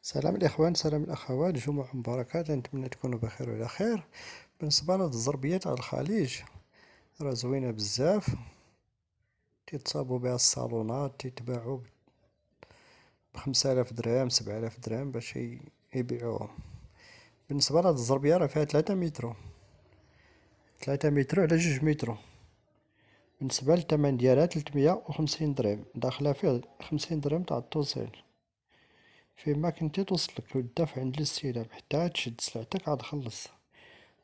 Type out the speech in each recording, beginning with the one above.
سلام الإخوان، سلام الأخوات، جمعة مباركة. نتمنى تكونوا بخير وعلى خير. بالنسبة لهاد الزربيات على الخليج راه زوينة بزاف، تيتصابو بها الصالونات، تيتباعو ب5000 درهم 7000 درهم باش يبيعوهم. بالنسبة لهاد الزربية راه فيها 3 مترو، 3 مترو على 2 مترو. بالنسبة للثمن ديالها 350 درهم، داخلة فيه 50 درهم تاع التوصيل. فيما كنتي توصلك والدفع عند الاستلام حتى تشد سلعتك عاد خلص.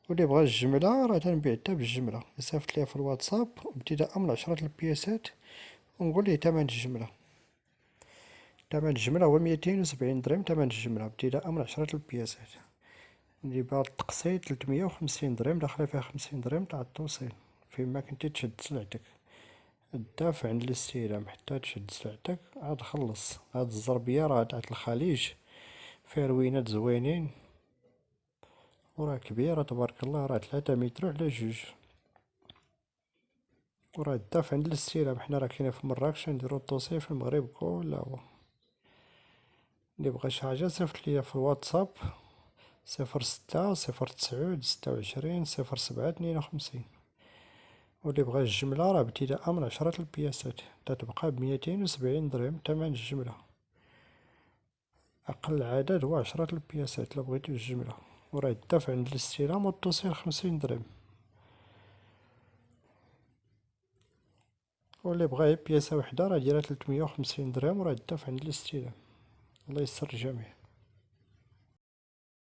واللي بغا الجملة راه تنبيع حتى بالجملة، يصيفط ليا في الواتساب ابتداء من 10 البياسات ونقول ليه تمن الجملة. تمن الجملة هو 270 درهم، تمن الجملة ابتداء من 10 البياسات. اللي باغا التقسيط 350 درهم، داخلة فيها 50 درهم تاع التوصيل. فيما كنتي تشد سلعتك الدافع عند الاستلام حتى تشد سلعتك عاد خلص. هاد الزربية راه تاعت الخليج، فيها روينات زوينين وراه كبيرة تبارك الله، راه 3 مترو على 2. وراه الدافع عند الاستلام، حنا راه كاينين في مراكش نديرو التوصيل في المغرب كله هو. اللي بغى شي حاجة صيفط ليا في الواتساب 06 09 26 07 52. واللي بغى الجملة راه ابتداء من 10 البياسات تتبقى ب270 درهم تمن الجملة. أقل عدد هو 10 البياسات إلا بغيتو الجملة. وراه الدفع عند الاستلام والتوصيل 50 درهم. واللي بغا بياسة وحدة راه دايرة 350 درهم، وراه الدفع عند الاستلام. الله يسر الجميع.